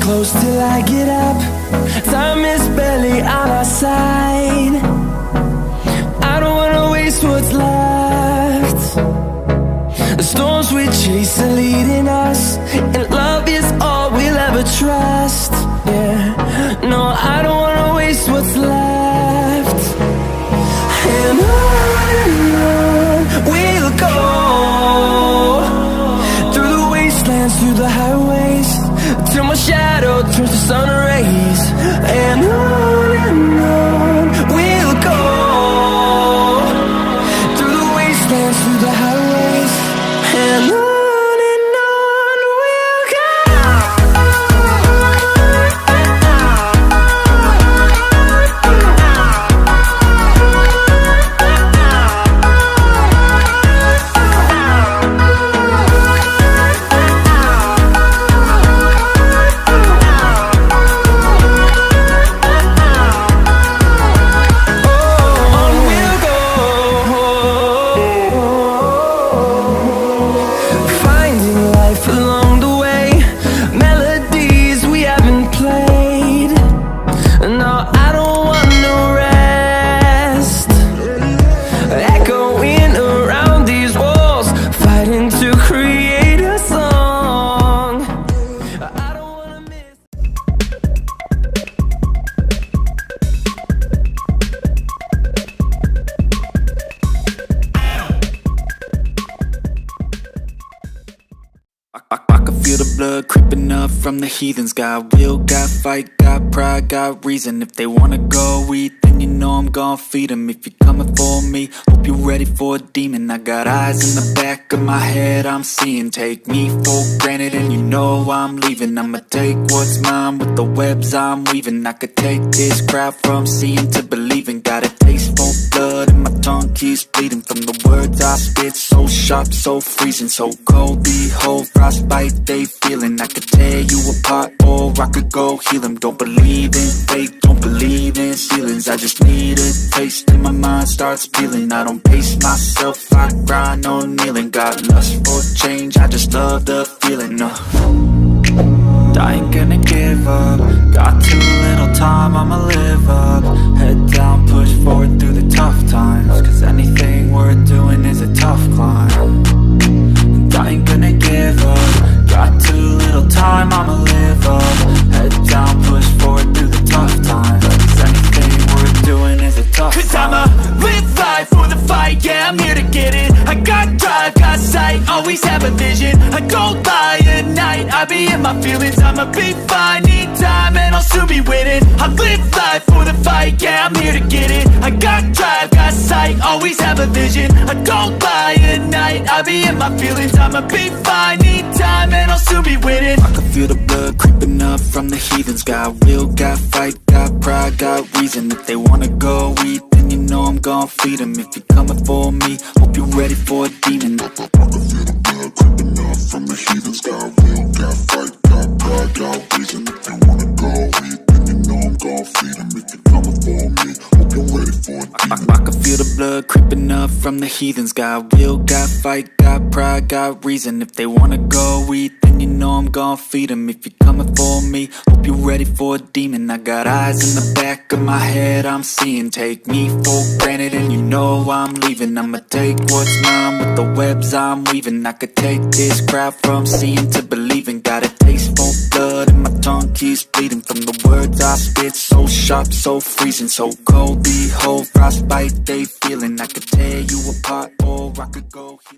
close till I get up. Time is barely on our side. I don't wanna waste what's left. The storms we chase are leading us, and love is all we'll ever trust. Yeah, no, I don't wanna waste what's left. And on we'll go, through the wastelands, through the highways, till my shadow turns to sun rays. And on we'll go, through the wastelands, through the highways, and on we'll go. I can feel the blood creeping up from the heathens. Got will, got fight, got pride, got reason. If they wanna go eat, then you know I'm gon' feed them. If you're coming for me, hope you're ready for a demon. I got eyes in the back of my head, I'm seeing. Take me for granted and you know I'm leaving. I'ma take what's mine with the webs I'm weaving. I could take this crowd from seeing to believing. Got a taste for blood and my tongue keeps bleeding from the words I spit. So sharp, so freezing, so cold. Behold, frostbite they feeling. I could tear you apart or I could go heal them. Don't believe in fate, don't believe in ceilings. I just need a taste and my mind starts peeling. I don't pace myself, I grind on kneeling. Got lust for change, I just love the feeling. I ain't gonna give up. Got too little time, I'ma live up. Head down, push forward through the tough times, cause anything worth doing is a tough climb. And I ain't gonna give up. Got too little time, I'ma live up. Head down, push forward through the tough times, cause anything worth doing is a tough climb. Cause I'ma live life for the fight, yeah, I'm here to get it. I got drive, got sight, always have a vision. I don't lie at night, I be in my feelings. I'ma be fine, need time and I'll soon be winning. I live life for the fight, yeah, I'm here to get it. I got drive, got sight, always have a vision. I don't lie at night, I be in my feelings. I'ma be fine, need time and I'll soon be winning. I can feel the blood creeping up from the heathens. Got will, got fight, got pride, got reason. If they wanna go eat, then you know I'm gon' feed them. If you're coming for me, hope you're ready for a demon. I can feel the blood creeping up from the heathens. Got will, got fight, got pride, got reason. If they wanna go eat, then you know I'm gon' feed them. If you're coming for me, hope you're ready for a demon. I can feel the blood creeping up from the heathens. Got will, got fight, got pride, got reason. If they wanna go eat, then you know I'm gon' feed them. If you're coming for me, hope you're ready for a demon. I got eyes in the back of my head, I'm seeing. Take me for granted and you know I'm leaving. I'ma take what's mine with the webs I'm weaving. I could take this crowd from seeing to believing. Got a taste for blood and my tongue keeps bleeding from the words I spit. So sharp, so freezing, so cold. Behold, frostbite they feeling. I could tear you apart or I could go heal.